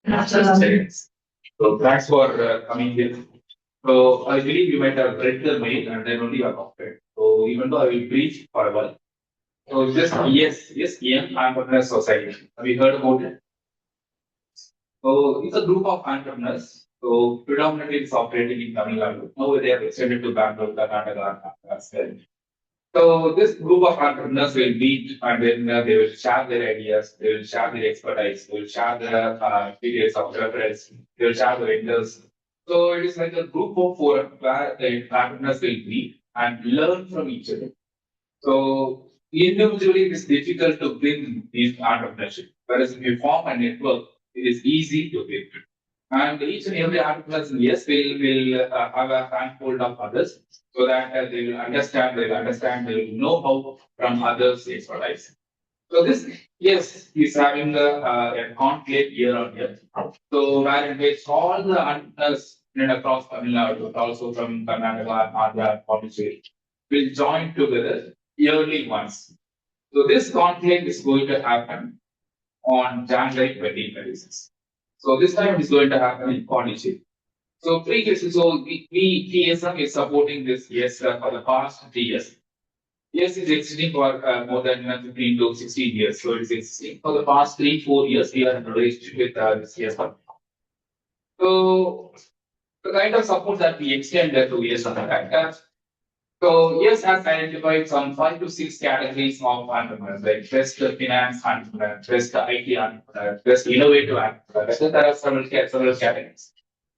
So thanks for coming here. So I believe you might have read the mail and then only you have opted. So even though I will preach for a while. So just yes, Young Entrepreneur Society. Have you heard about it? So it's a group of entrepreneurs. So predominantly it's operating in Tamil Nadu. Now they have extended to Bangalore, Karnataka as well. So this group of entrepreneurs will meet and then they will share their ideas, they will share their expertise, they will share their experience of reference, they will share the vendors. So it is like a group of four where the entrepreneurs will meet and learn from each other. So individually it is difficult to bring these entrepreneurship. Whereas if you form a network, it is easy to bring. And each and every entrepreneur, yes, will have a handful of others so that they will know how from others' expertise. So this, yes, is having a conclave year on year. So where in which all the entrepreneurs across Tamil Nadu, but also from Karnataka, Andhra, Pondicherry, will join together yearly once. So this conclave is going to happen on January 2026. So this time it is going to happen in Pondicherry. So three cases. So TSM is supporting this yes for the past 3 years. Yes, it's existing for more than 15 to 16 years. So it's existing for the past 3, 4 years. We are in a relationship with this TSM. So the kind of support that we extend to yes on that. So yes has identified some 5 to 6 categories of entrepreneurs, like best finance entrepreneur, best IT entrepreneur, best innovative entrepreneur. So there are several categories.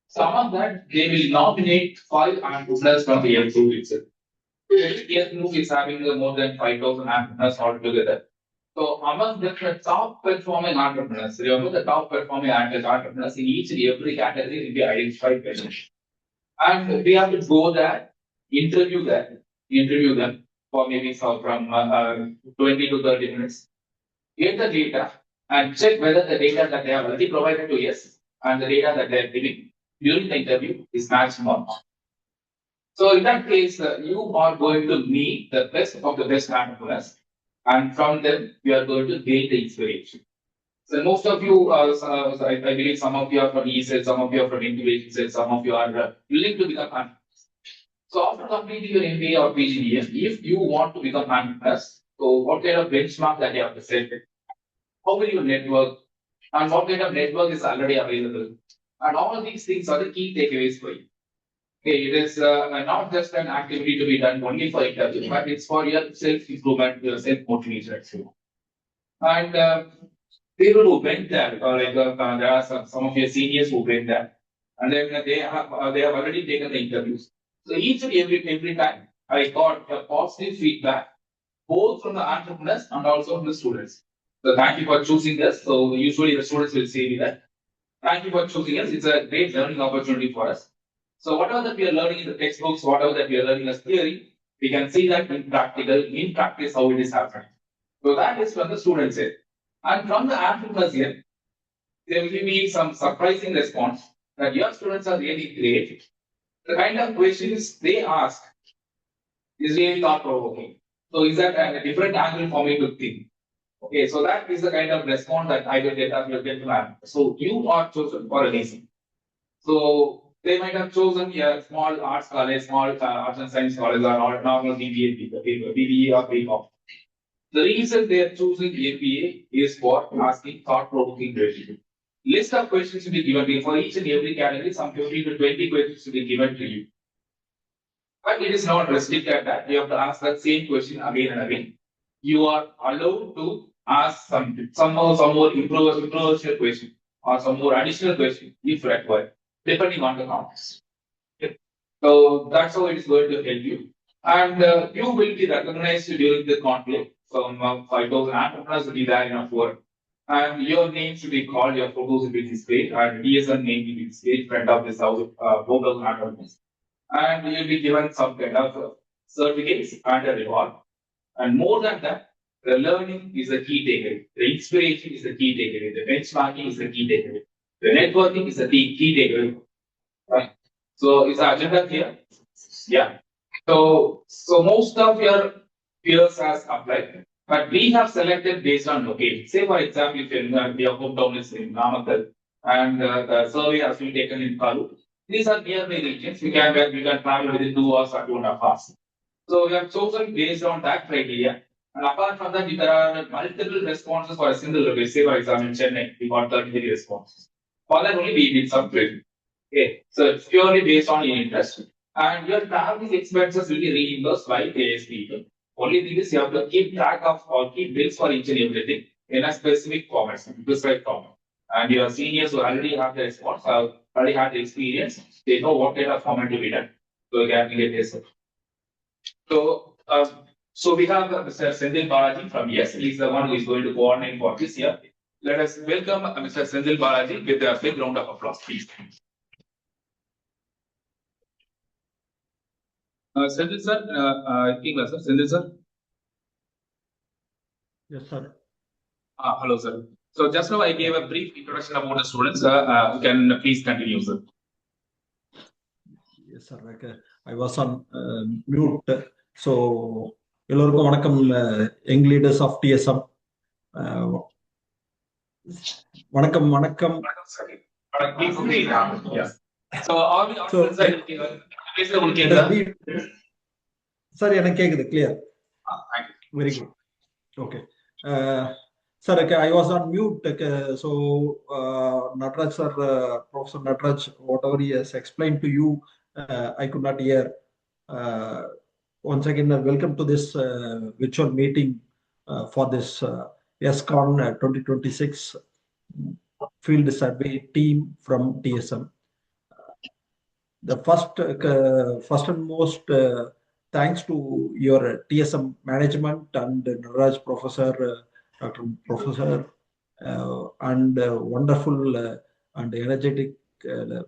Some of that they will nominate 5 entrepreneurs from the year group itself. Year group is having more than 5,000 entrepreneurs altogether. So among the top performing entrepreneurs, remember the top performing entrepreneurs in each and every category will be identified by them. And we have to go there, interview them, interview them for maybe from 20 to 30 minutes, get the data and check whether the data that they have already provided to us and the data that they are giving during the interview is matched or not. So in that case, you are going to meet the best of the best entrepreneurs, and from them you are going to gain the inspiration. So most of you, I believe some of you are from ESET, some of you are from incubation set, some of you are willing to become entrepreneurs. So after completing your MBA or PGDM, if you want to become entrepreneurs, so what kind of benchmark that you have to set? How will you network? And what kind of network is already available? And all of these things are the key takeaways for you. Okay, it is not just an activity to be done only for interview, but it's for your self improvement, your self motivation. And people who went there, there are some of your seniors who went there, and then they have already taken the interviews. So each and every time I got a positive feedback both from the entrepreneurs and also from the students. So thank you for choosing us. So usually the students will say me that thank you for choosing us. It's a great learning opportunity for us. So whatever that we are learning in the textbooks, whatever that we are learning as theory, we can see that in practice, how it is happening. So that is from the students here. And from the entrepreneurs here, there will be some surprising response that your students are really great. The kind of questions they ask is really thought provoking. So is that a different angle for me to think? Okay, so that is the kind of response that I will get to have. So you are chosen for a reason. So they might have chosen a small arts college, small arts and science college, or normal BBA or BCom. The reason they are choosing MBA is for asking thought-provoking questions. List of questions to be given to you for each and every category. Some 15 to 20 questions to be given to you. But it is not restricted at that. You have to ask that same question again and again. You are allowed to ask some more improvisational question or some more additional question if required, depending on the context. Okay. So that's how it is going to help you. And you will be recognized during the conclave. Some 5,000 entrepreneurs will be there in a forum. And your name should be called, your photos will be displayed, and DSN name will be displayed in front of this house, 4,000 entrepreneurs. And you'll be given some kind of certificates and a reward. And more than that, the learning is the key takeaway. The inspiration is the key takeaway. The benchmarking is the key takeaway. The networking is the key takeaway. Right. So is the agenda here? Yeah. So most of your peers has applied, but we have selected based on location. Say for example, if your hometown is in Namakkal, and the survey has been taken in Palu. These are nearby regions. We can travel within 2 hours or 2.5 hours. So we have chosen based on that criteria. And apart from that, if there are multiple responses for a single location, say for example in Chennai, we got 33 responses. For that only we did some training. Okay, so it's purely based on your interest. And your traveling expenses will be reimbursed by KSP. Only thing is you have to keep track of or keep bills for each and everything in a specific format, prescribed format. And your seniors who already have the response, have already had the experience, they know what kind of format to be done. So you can get this. So we have Mr. Senthil Balaji from Yes. He's the one who is going to coordinate for this year. Let us welcome Mr. Senthil Balaji with a big round of applause, please. Senthil sir, sir. Senthil sir. Yes, sir. Hello, sir. So just now I gave a brief introduction about the students. You can please continue, sir. Yes, sir. I was on mute. So, எல்லோருக்கும் வணக்கம், young leaders of DSM. வணக்கம் வணக்கம். Sir எனக்கு கேக்குது clear. Very good. Okay. Sir, I was on mute. So, Nataraj sir, Professor Nataraj, whatever he has explained to you, I could not hear. Once again, welcome to this virtual meeting for this YesCon 2026 field survey team from TSM. The first and most thanks to your TSM management and Nataraj Professor. Dr. Professor and wonderful and energetic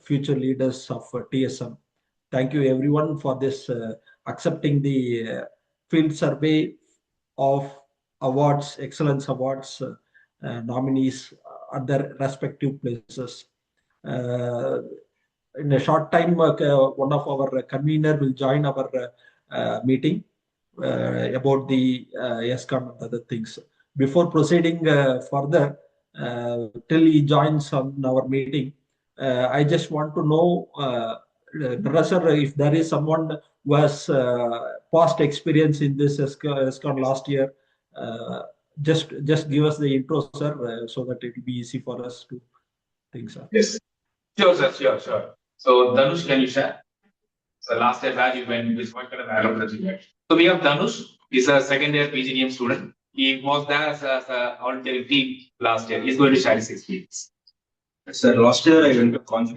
future leaders of TSM. Thank you everyone for this accepting the field survey of awards, excellence awards nominees at their respective places. In a short time, one of our convener will join our meeting about the YesCon and other things. Before proceeding further, till he joins on our meeting, I just want to know, Narasar, if there is someone who has past experience in this YesCon last year, just give us the intro, sir, so that it will be easy for us to think, sir. Yes, sure, sir, sure. So, Dhanush, can you share? So, last year, where you went, which what kind of dialogue that you had? So, we have Dhanush. He's a second year PGDM student. He was there as a voluntary team last year. He's going to share his experience. Sir, last year I went to Conji.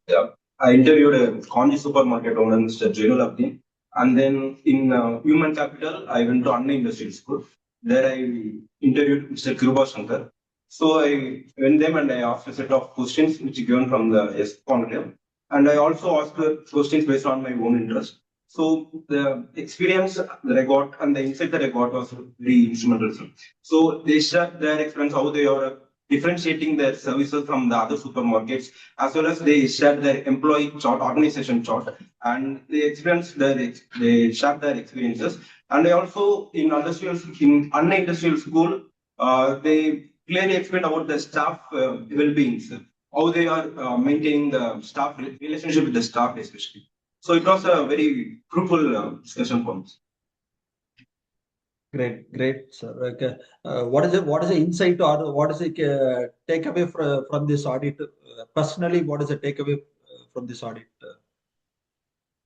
Yeah, I interviewed a Conji supermarket owner, Mr. Jainul Abdin. And then in human capital, I went to Anna Industrial School. There I interviewed Mr. Kiruba Shankar. So I went them and I asked a set of questions which are given from the YesCon. And I also asked questions based on my own interest. So the experience that I got and the insight that I got was very instrumental. So they shared their experience, how they are differentiating their services from the other supermarkets, as well as they shared their employee chart, organization chart, and they shared their experiences. And I also in Anna Industrial School, they clearly explained about the staff well-being, how they are maintaining the staff relationship with the staff especially. So it was a very fruitful discussion for us. Great, sir. Okay. What is the insight or what is the takeaway from this audit? Personally, what is the takeaway from this audit?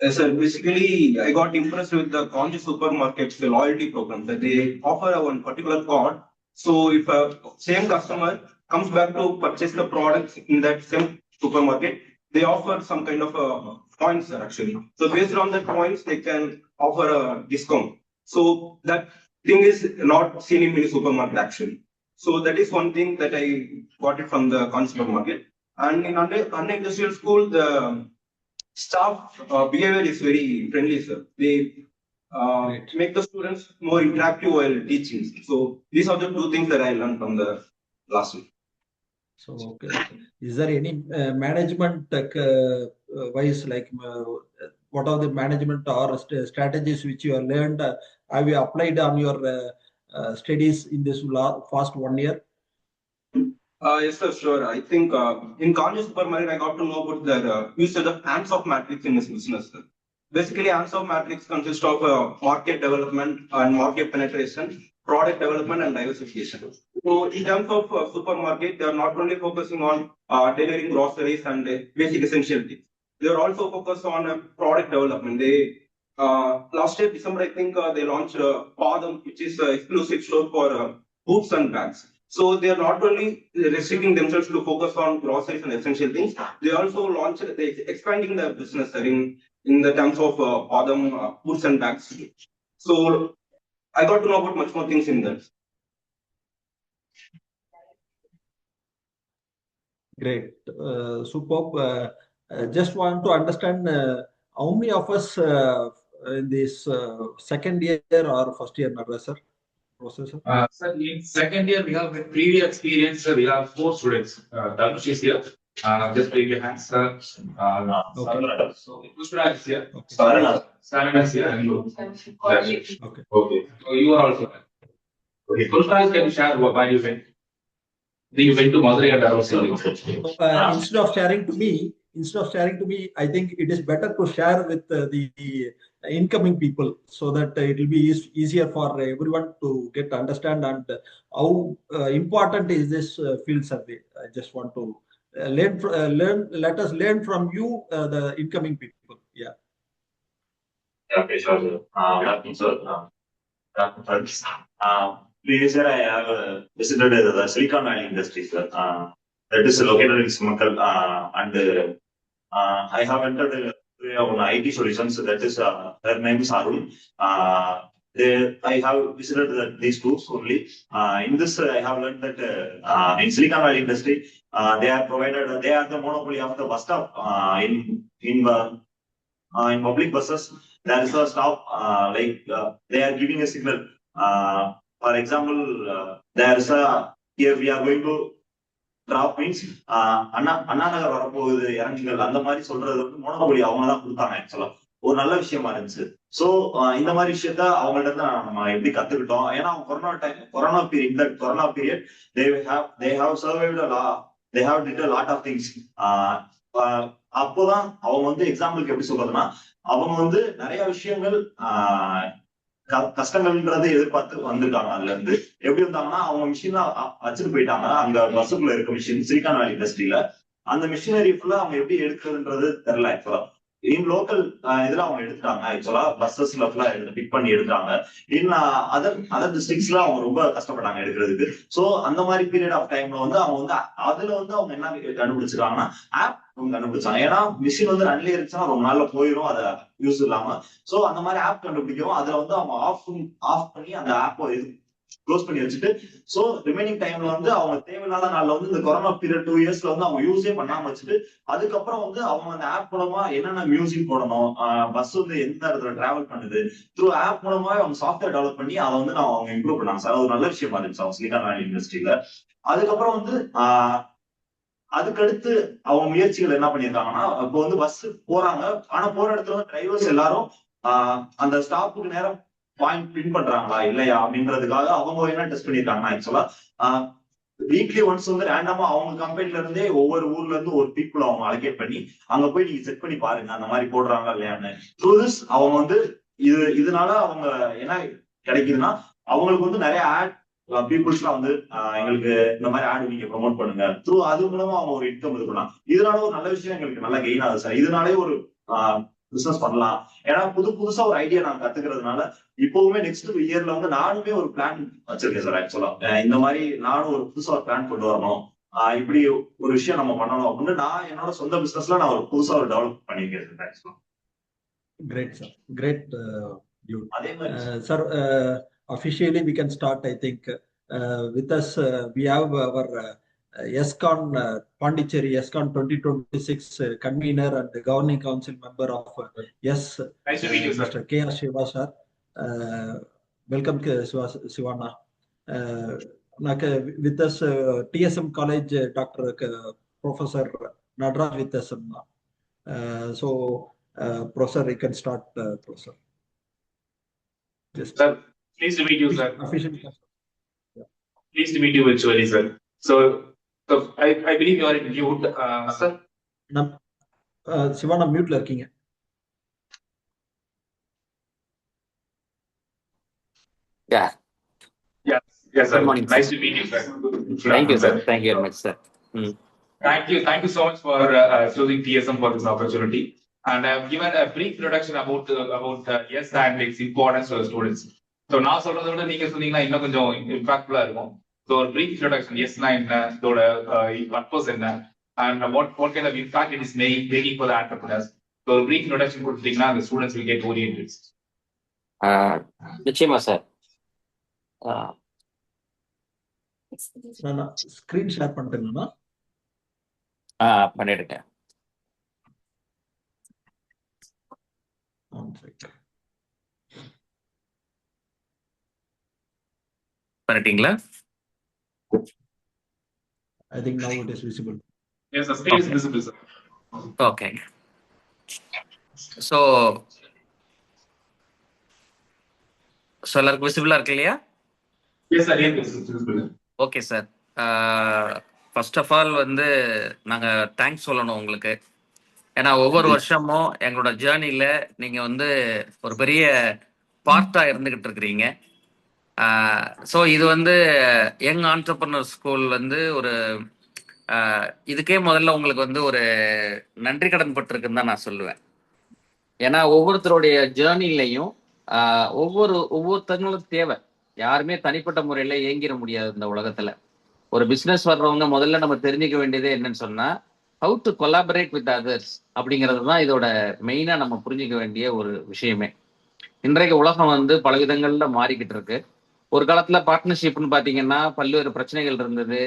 Yes, sir. Basically, I got impressed with the Conji supermarkets, the loyalty program that they offer one particular card. So if a same customer comes back to purchase the products in that same supermarket, they offer some kind of points actually. So based on the points, they can offer a discount. So that thing is not seen in many supermarket actually. So that is one thing that I got it from the Conji supermarket. And in Anna Industrial School, the staff behavior is very friendly, sir. They make the students more interactive while teaching. So these are the two things that I learned from the last week. So, okay. Is there any management wise, like what are the management or strategies which you have learned? Have you applied on your studies in this past 1 year? Yes, sir, sure. I think in Kanye Supermarket, I got to know about the usage of hands-off matrix in this business. Sir. Basically, hands-off matrix consists of market development and market penetration, product development, and diversification. So, in terms of supermarket, they are not only focusing on delivering groceries and basic essential things. They are also focused on product development. They last year December, I think they launched Padam, which is an exclusive store for boots and bags. So they are not only restricting themselves to focus on groceries and essential things, they also launched, they expanding the business in the terms of Padam boots and bags. So I got to know about much more things in that. Great, superb. Just want to understand how many of us in this second year or first year, Nadraj, processor? Sir, in second year, we have with previous experience, we have 4 students. Dhanush is here. Just raise your hands, sir. Okay. So, Pushparaj is here. Okay. Sarana is here. And you. Okay. Okay. So, you are also here. Okay. Pushparaj, can you share why you went? You went to Madurai and Arosa. Instead of sharing to me, I think it is better to share with the incoming people so that it will be easier for everyone to get understand and how important is this field survey. I just want to learn. Let us learn from you, the incoming people. Yeah. Okay, sure, sir. Good afternoon, sir. Friends. Previous year, I have visited the Silicon Valley industry, sir. That is located in Sumakal, and I have entered on IT solutions. That is, her name is Arun. I have visited these groups only. In this, I have learned that in Silicon Valley industry, they are the monopoly of the bus stop in public buses. There is a stop, they are giving a signal. For example, there is here we are going to drop means Anna Nagar வரப்போகுது இறங்குங்கள் அந்த மாதிரி சொல்றது வந்து monopoly அவங்க தான் கொடுத்தாங்க ஆக்சுவலா ஒரு நல்ல விஷயமா இருந்துச்சு. சோ இந்த மாதிரி விஷயத்த அவங்கள்ட்ட தான் நம்ம எப்படி கத்துக்கிட்டோம். ஏன்னா corona period they have survived a lot, they have did a lot of things. அப்போதான் அவங்க வந்து எக்ஸாம்பிளுக்கு எப்படி சொல்றதுன்னா அவங்க வந்து நிறைய விஷயங்கள் கஷ்டங்கள்ன்றதை எதிர்பார்த்து வந்திருக்காங்க. அதுல இருந்து எப்படி வந்தாங்கன்னா அவங்க மிஷின் வச்சுட்டு போயிட்டாங்க. அங்க பஸ்ஸுக்குள்ள இருக்க மிஷின் சிலிகான் வேலி இண்டஸ்ட்ரியில அந்த மிஷினரி ஃபுல்லா அவங்க எப்படி எடுக்கிறதுன்றது தெரியல. ஆக்சுவலா இன் லோக்கல் இதுல அவங்க எடுத்துட்டாங்க. ஆக்சுவலா பஸ்ஸஸ்ல ஃபுல்லா பிக் பண்ணி எடுத்தாங்க. இன் அதர் டிஸ்ட்ரிக்ட்ஸ்ல அவங்க ரொம்ப கஷ்டப்பட்டாங்க எடுக்கிறதுக்கு. சோ அந்த மாதிரி பீரியட் ஆஃப் டைம்ல வந்து அவங்க வந்து அதுல வந்து அவங்க என்ன கண்டுபிடிச்சிருக்காங்கன்னா ஆப் கண்டுபிடிச்சாங்க. ஏன்னா மிஷின் வந்து ரன்ல இருந்துச்சுன்னா ரொம்ப நாள்ல போயிடும் அதை யூஸ் இல்லாம. சோ அந்த மாதிரி ஆப் கண்டுபிடிக்கவும் அதுல வந்து அவங்க ஆஃப் பண்ணி அந்த ஆப்பை க்ளோஸ் பண்ணி வச்சுட்டு சோ ரிமைனிங் டைம்ல வந்து அவங்க தேவையில்லாத நாள்ல வந்து இந்த கொரோனா பீரியட் 2 இயர்ஸ்ல வந்து அவங்க யூஸே பண்ணாம வச்சுட்டு அதுக்கப்புறம் வந்து அவங்க அந்த ஆப் மூலமா என்னென்ன மியூசிக் போடணும், பஸ் வந்து எந்த இடத்துல டிராவல் பண்ணுது த்ரூ ஆப் மூலமா அவங்க சாஃப்ட்வேர் டெவலப் பண்ணி அதை வந்து அவங்க இம்ப்ரூவ் பண்ணாங்க. சார் அது ஒரு நல்ல விஷயமா இருந்துச்சு அவங்க சிலிகான் வேலி இண்டஸ்ட்ரியில. அதுக்கப்புறம் வந்து அதுக்கடுத்து அவங்க முயற்சிகள் என்ன பண்ணிருக்காங்கன்னா இப்போ வந்து பஸ் போறாங்க. ஆனா போற இடத்துல டிரைவர்ஸ் எல்லாரும் அந்த ஸ்டாப்புக்கு நேரம் பாயிண்ட் பின் பண்றாங்களா இல்லையா அப்படின்றதுக்காக அவங்க என்ன டெஸ்ட் பண்ணிருக்காங்கன்னா ஆக்சுவலா வீக்லி ஒன்ஸ் வந்து ரேண்டமா அவங்க கம்பெனில இருந்தே ஒவ்வொரு ஊர்ல இருந்து ஒரு பீப்புள் அவங்க அலோகேட் பண்ணி அங்க போய் நீங்க செக் பண்ணி பாருங்க அந்த மாதிரி போடுறாங்க இல்லையான்னு. த்ரூ திஸ் அவங்க வந்து இதனால அவங்க என்ன கிடைக்குதுன்னா அவங்களுக்கு வந்து நிறைய ஆட் பீப்புள்ஸ்லாம் வந்து எங்களுக்கு இந்த மாதிரி ஆட் நீங்க ப்ரொமோட் பண்ணுங்க. த்ரூ அது மூலமா அவங்க ஒரு இன்கம் இது பண்ணலாம். இதனால ஒரு நல்ல விஷயம் எங்களுக்கு நல்லா கெயின் ஆகுது சார். இதனாலே ஒரு பிசினஸ் பண்ணலாம். ஏன்னா புதுசா ஒரு ஐடியா நான் கத்துக்கிறதுனால இப்பவுமே நெக்ஸ்ட் இயர்ல வந்து நானுமே ஒரு பிளான் வச்சிருக்கேன் சார். ஆக்சுவலா இந்த மாதிரி நானும் ஒரு புதுசா ஒரு பிளான் கொண்டு வரணும், இப்படி ஒரு விஷயம் நம்ம பண்ணணும் அப்படின்னு நான் என்னோட சொந்த பிசினஸ்ல நான் ஒரு புதுசா ஒரு டெவலப் பண்ணிருக்கேன் சார். Great, sir. Great. அதே மாதிரி Sir, officially we can start. I think with us we have our ESCON Pondicherry ESCON 2026 convener and the governing council member of yes. Nice to meet you, sir. Mr. K.R. Shiva, sir. Welcome, Sivana. With us TSM College, Dr. Professor Nadraj with us. So, Professor, you can start, Professor. Yes. Sir, pleased to meet you, sir. Officially. Pleased to meet you virtually, sir. So, So I believe you are in mute, sir. நம் சிவானா மியூட்ல இருக்கீங்க. Yeah. Yes, yes, sir. Good morning, sir. Nice to meet you, sir. Good Thank you, afternoon, sir. Thank you very much, sir. Thank you so much for choosing TSM for this opportunity. And I have given a brief introduction about yes and its importance to the students. So நான் சொல்றதை விட நீங்க சொன்னீங்கன்னா இன்னும் கொஞ்சம் இம்பாக்ட்ஃபுல்லா இருக்கும். So ஒரு brief introduction, yesனா என்ன, இதோட purpose என்ன, and what kind of impact it is making for the entrepreneurs. So ஒரு brief introduction கொடுத்தீங்கன்னா the students will get oriented. நிச்சயமா சார். நான் ஸ்கிரீன் ஷேர் பண்ணிட்டேன்னா பண்ணிடுங்க. பண்ணிட்டீங்களா? I think now it is visible. Yes, the screen is visible, sir. Okay. So எல்லாருக்கும் விசிபிளா இருக்கு இல்லையா? Yes, sir. Yes, visible. Okay sir. First of all வந்து நாங்கள் தேங்க்ஸ் சொல்லணும் உங்களுக்கு. ஏன்னா ஒவ்வொரு வருஷமும் எங்களோட ஜேர்னியில் நீங்கள் வந்து ஒரு பெரிய பார்ட்டாக இருந்துக்கிட்டு இருக்கிறீங்க. ஸோ இது வந்து யங் ஆண்டர்பிரனர் ஸ்கூல் வந்து ஒரு இதுக்கே முதல்ல உங்களுக்கு வந்து ஒரு நன்றி கடன் பட்டிருக்குன்னு தான் நான் சொல்லுவேன். ஏன்னா ஒவ்வொருத்தருடைய ஜேர்னிலையும் ஒவ்வொருத்தங்களும் தேவை. யாருமே தனிப்பட்ட முறையில் இயங்கிட முடியாது இந்த உலகத்தில். ஒரு பிஸ்னஸ் வர்றவங்க முதல்ல நம்ம தெரிஞ்சுக்க வேண்டியதே என்னன்னு சொன்னால், how to collaborate with others அப்படிங்கிறது தான் இதோட மெயினாக நம்ம புரிஞ்சிக்க வேண்டிய ஒரு விஷயமே. இன்றைக்கு உலகம் வந்து பல விதங்களில் மாறிக்கிட்டு இருக்கு. ஒரு காலத்தில் பார்ட்னர்ஷிப்னு பார்த்தீங்கன்னா பல்வேறு பிரச்சனைகள் இருந்தது.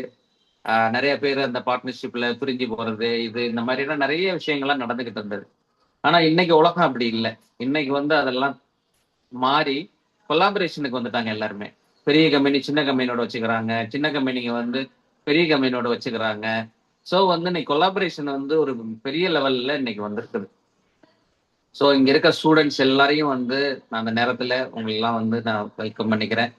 நிறைய பேர் அந்த பார்ட்னர்ஷிப்பில் பிரிஞ்சு போகிறது, இந்த மாதிரிலாம் நிறைய விஷயங்கள்லாம் நடந்துக்கிட்டு இருந்தது. ஆனால் இன்னைக்கு உலகம் அப்படி இல்லை. இன்னைக்கு வந்து அதெல்லாம் மாறி கொலாபரேஷனுக்கு வந்துட்டாங்க எல்லாருமே. பெரிய கம்பெனி சின்ன கம்பெனியோட வச்சுக்கிறாங்க, சின்ன கம்பெனிங்க வந்து பெரிய கம்பெனியோட வச்சுக்கிறாங்க. ஸோ வந்து இன்னைக்கு கொலாபரேஷன் வந்து ஒரு பெரிய லெவலில் இன்னைக்கு வந்திருக்குது. ஸோ இங்கே இருக்க ஸ்டூடெண்ட்ஸ் எல்லாரையும் வந்து நான் அந்த நேரத்தில் உங்களெல்லாம் வந்து நான் வெல்கம் பண்ணிக்கிறேன்.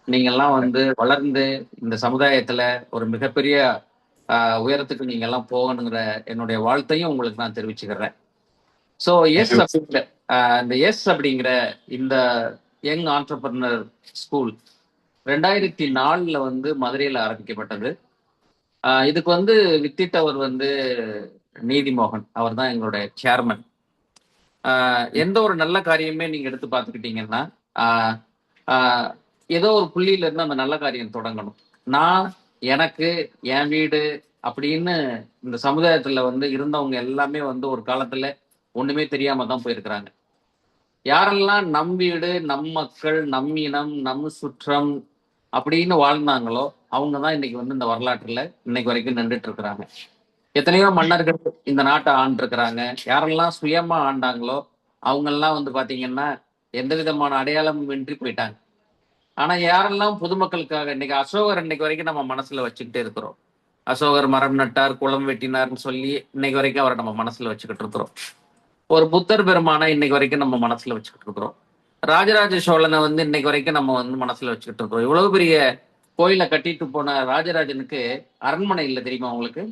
நீங்கள்லாம் வந்து வளர்ந்து இந்த சமுதாயத்தில் ஒரு மிகப்பெரிய உயரத்துக்கு நீங்கள்லாம் போகணுங்கிற என்னுடைய வாழ்த்தையும் உங்களுக்கு நான் தெரிவிச்சுக்கிறேன். ஸோ எஸ் அப்படிங்கிற இந்த யங் ஆண்டர்பிரனர் ஸ்கூல் 2004 வந்து மதுரையில் ஆரம்பிக்கப்பட்டது. இதுக்கு வந்து வித்திட்டவர் வந்து நீதிமோகன், அவர் தான் எங்களுடைய சேர்மன். எந்த ஒரு நல்ல காரியமே நீங்க எடுத்து பார்த்துக்கிட்டீங்கன்னா ஏதோ ஒரு புள்ளியில இருந்து அந்த நல்ல காரியம் தொடங்கணும். நான் எனக்கு என் வீடு அப்படின்னு இந்த சமுதாயத்துல வந்து இருந்தவங்க எல்லாமே வந்து ஒரு காலத்துல ஒண்ணுமே தெரியாம தான் போயிருக்கிறாங்க. யாரெல்லாம் நம் வீடு, நம் மக்கள், நம் இனம், நம் சுற்றம் அப்படின்னு வாழ்ந்தாங்களோ அவங்க தான் இன்னைக்கு வந்து இந்த வரலாற்றுல இன்னைக்கு வரைக்கும் நின்றுட்டு இருக்கிறாங்க. எத்தனையோ மன்னர்கள் இந்த நாட்டை ஆண்டிருக்கிறாங்க. யாரெல்லாம் சுயமா ஆண்டாங்களோ அவங்கெல்லாம் வந்து பாத்தீங்கன்னா எந்த விதமான அடையாளமும் இன்றி போயிட்டாங்க. ஆனா யாரெல்லாம் பொதுமக்களுக்காக இன்னைக்கு அசோகர் இன்னைக்கு வரைக்கும் நம்ம மனசுல வச்சுக்கிட்டே இருக்கிறோம். அசோகர் மரம் நட்டார், குளம் வெட்டினார்னு சொல்லி இன்னைக்கு வரைக்கும் அவரை நம்ம மனசுல வச்சுக்கிட்டு இருக்கிறோம். ஒரு புத்தர் பெருமானை இன்னைக்கு வரைக்கும் நம்ம மனசுல வச்சுக்கிட்டு இருக்கிறோம். ராஜராஜ சோழனை வந்து இன்னைக்கு வரைக்கும் நம்ம வந்து மனசுல வச்சுக்கிட்டு இருக்கிறோம். இவ்வளவு பெரிய கோயிலை கட்டிட்டு போன ராஜராஜனுக்கு அரண்மனை இல்லை தெரியுமா உங்களுக்கு?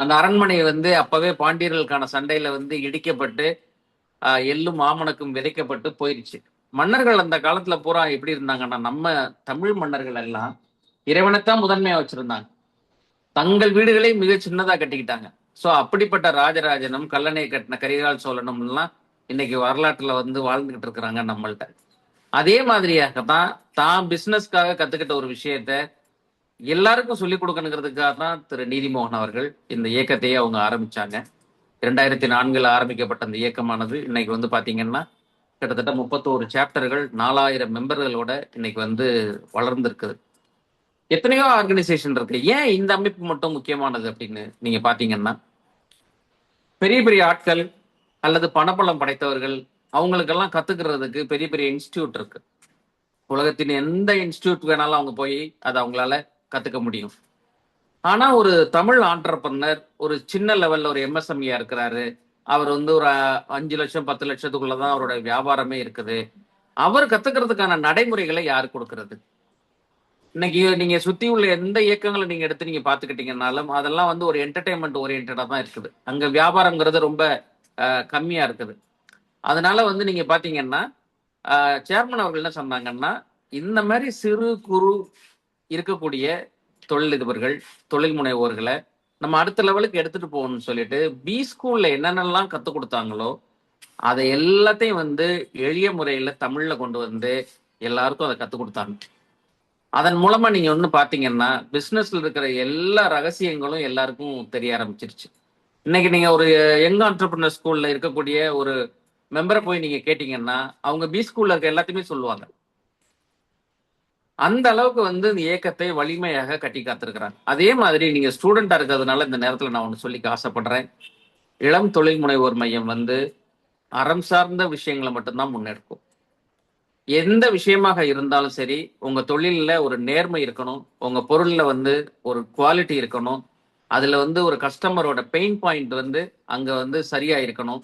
அந்த அரண்மனை வந்து அப்பவே பாண்டியர்களுக்கான சண்டையில வந்து இடிக்கப்பட்டு எள்ளும் ஆமணக்கும் விதைக்கப்பட்டு போயிடுச்சு. மன்னர்கள் அந்த காலத்துல பூரா எப்படி இருந்தாங்கன்னா, நம்ம தமிழ் மன்னர்கள் எல்லாம் இறைவனைத்தான் முதன்மையா வச்சிருந்தாங்க. தங்கள் வீடுகளை மிக சின்னதா கட்டிக்கிட்டாங்க. ஸோ அப்படிப்பட்ட ராஜராஜனும் கல்லணை கட்டின கரிகால் சோழனும் எல்லாம் இன்னைக்கு வரலாற்றுல வந்து வாழ்ந்துகிட்டு இருக்கிறாங்க நம்மள்கிட்ட. அதே மாதிரியாக தான் பிசினஸ்க்காக கத்துக்கிட்ட ஒரு விஷயத்த எல்லாருக்கும் சொல்லிக் கொடுக்கணுங்கிறதுக்காக தான் திரு நீதிமோகன் அவர்கள் இந்த இயக்கத்தையே அவங்க ஆரம்பிச்சாங்க. 2004 ஆரம்பிக்கப்பட்ட அந்த இயக்கமானது இன்னைக்கு வந்து பாத்தீங்கன்னா கிட்டத்தட்ட 31 சாப்டர்கள், 4000 மெம்பர்களோட இன்னைக்கு வந்து வளர்ந்துருக்குது. எத்தனையோ ஆர்கனைசேஷன் இருக்கு. ஏன் இந்த அமைப்பு மட்டும் முக்கியமானது அப்படின்னு நீங்க பாத்தீங்கன்னா, பெரிய பெரிய ஆட்கள் அல்லது பணப்பலம் படைத்தவர்கள் அவங்களுக்கெல்லாம் கத்துக்கிறதுக்கு பெரிய பெரிய இன்ஸ்டிடியூட் இருக்கு. உலகத்தின் எந்த இன்ஸ்டிடியூட் வேணாலும் அவங்க போய் அதை அவங்களால கத்துக்க முடியும். ஆனா ஒரு தமிழ் ஆண்டர்பிரனர் ஒரு சின்ன லெவல்ல ஒரு எம்எஸ்எம்இயா இருக்கிறாரு. அவர் வந்து ஒரு 5 லட்சம் 10 லட்சத்துக்குள்ளதான் அவருடைய வியாபாரமே இருக்குது. அவர் கத்துக்கிறதுக்கான நடைமுறைகளை யாரு கொடுக்கறது? இன்னைக்கு நீங்க சுத்தி உள்ள எந்த இயக்கங்களை நீங்க எடுத்து நீங்க பாத்துக்கிட்டீங்கன்னாலும் அதெல்லாம் வந்து ஒரு என்டர்டைன்மெண்ட் ஓரியன்டா தான் இருக்குது. அங்க வியாபாரம்ங்கிறது ரொம்ப கம்மியா இருக்குது. அதனால வந்து நீங்க பாத்தீங்கன்னா சேர்மன் அவர்கள் என்ன சொன்னாங்கன்னா, இந்த மாதிரி சிறு குறு இருக்கக்கூடிய தொழிலதிபர்கள், தொழில் முனைவோர்களை நம்ம அடுத்த லெவலுக்கு எடுத்துட்டு போகணும்னு சொல்லிட்டு பி ஸ்கூல்ல என்னென்னலாம் கத்துக் கொடுத்தாங்களோ அதை எல்லாத்தையும் வந்து எளிய முறையில தமிழ்ல கொண்டு வந்து எல்லாருக்கும் அதை கத்துக் கொடுத்தாங்க. அதன் மூலமா நீங்க ஒண்ணு பாத்தீங்கன்னா பிசினஸ்ல இருக்கிற எல்லா ரகசியங்களும் எல்லாருக்கும் தெரிய ஆரம்பிச்சிருச்சு. இன்னைக்கு நீங்க ஒரு யங் ஆண்டர்பிரினர் ஸ்கூல்ல இருக்கக்கூடிய ஒரு மெம்பரை போய் நீங்க கேட்டீங்கன்னா அவங்க பி ஸ்கூல்ல இருக்க எல்லாத்தையுமே சொல்லுவாங்க. அந்த அளவுக்கு வந்து இந்த இயக்கத்தை வலிமையாக கட்டி காத்திருக்கிறாங்க. அதே மாதிரி நீங்க ஸ்டூடெண்டா இருக்கிறதுனால இந்த நேரத்துல நான் ஒண்ணு சொல்லிக்க ஆசைப்படுறேன். இளம் தொழில் முனைவோர் மையம் வந்து அறம் சார்ந்த விஷயங்களை மட்டும்தான் முன்னெடுக்கும். எந்த விஷயமாக இருந்தாலும் சரி, உங்க தொழில்ல ஒரு நேர்மை இருக்கணும், உங்க பொருள்ல வந்து ஒரு குவாலிட்டி இருக்கணும், அதுல வந்து ஒரு கஸ்டமரோட பெயின் பாயிண்ட் வந்து அங்க வந்து சரியா இருக்கணும்.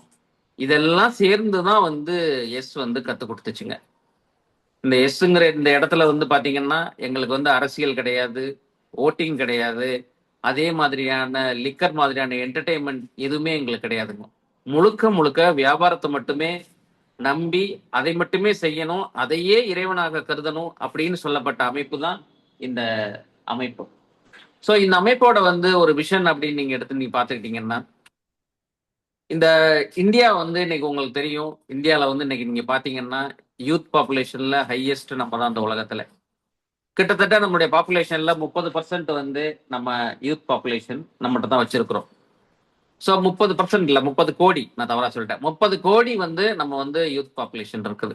இதெல்லாம் சேர்ந்துதான் வந்து எஸ் வந்து கத்து கொடுத்துச்சுங்க. இந்த எஸ்ங்கிற இந்த இடத்துல வந்து பாத்தீங்கன்னா எங்களுக்கு வந்து அரசியல் கிடையாது, ஓட்டிங் கிடையாது, அதே மாதிரியான லிக்கர் மாதிரியான என்டர்டெயின்மெண்ட் எதுவுமே எங்களுக்கு கிடையாதுங்க. முழுக்க முழுக்க வியாபாரத்தை மட்டுமே நம்பி அதை மட்டுமே செய்யணும், அதையே இறைவனாக கருதணும் அப்படின்னு சொல்லப்பட்ட அமைப்பு தான் இந்த அமைப்பு. ஸோ இந்த அமைப்போட வந்து ஒரு விஷன் அப்படின்னு நீங்க எடுத்து நீங்க பாத்துக்கிட்டீங்கன்னா, இந்த இந்தியா வந்து இன்னைக்கு உங்களுக்கு தெரியும், இந்தியாவில் வந்து இன்னைக்கு நீங்க பாத்தீங்கன்னா யூத் பாப்புலேஷன்ல ஹையஸ்ட் நம்ம தான் இந்த உலகத்துல. கிட்டத்தட்ட நம்மளுடைய பாப்புலேஷன்ல 30% வந்து நம்ம யூத் பாப்புலேஷன் நம்மகிட்ட தான் வச்சிருக்கிறோம். ஸோ 30% இல்ல 30 கோடி, நான் தவறா சொல்லிட்டேன். 30 கோடி வந்து நம்ம வந்து யூத் பாப்புலேஷன் இருக்குது.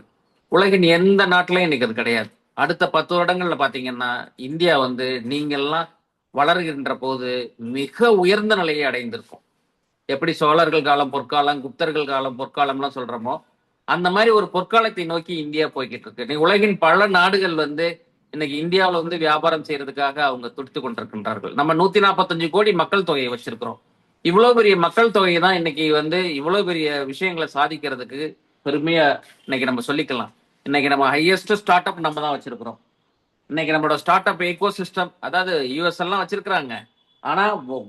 உலகின் எந்த நாட்டிலையும் இன்னைக்கு அது கிடையாது. அடுத்த 10 வருடங்கள்ல பாத்தீங்கன்னா இந்தியா வந்து நீங்கெல்லாம் வளர்கின்ற போது மிக உயர்ந்த நிலையை அடைந்திருக்கும். எப்படி சோழர்கள் காலம் பொற்காலம், குப்தர்கள் காலம் பொற்காலம்லாம் சொல்றோமோ அந்த மாதிரி ஒரு பொற்காலத்தை நோக்கி இந்தியா போய்கிட்டு இருக்கு. உலகின் பல நாடுகள் வந்து இன்னைக்கு இந்தியாவில் வந்து வியாபாரம் செய்யறதுக்காக அவங்க துடித்து கொண்டிருக்கின்றார்கள். நம்ம 145 கோடி மக்கள் தொகையை வச்சிருக்கிறோம். இவ்வளவு பெரிய மக்கள் தொகை தான் இன்னைக்கு வந்து இவ்வளவு பெரிய விஷயங்களை சாதிக்கிறதுக்கு பெருமையா இன்னைக்கு நம்ம சொல்லிக்கலாம். இன்னைக்கு நம்ம ஹையஸ்ட் ஸ்டார்ட் அப் நம்ம தான் வச்சிருக்கிறோம். இன்னைக்கு நம்மளோட ஸ்டார்ட் அப் எக்கோ சிஸ்டம், அதாவது யூஎஸ் எல்லாம் வச்சிருக்கிறாங்க, ஆனா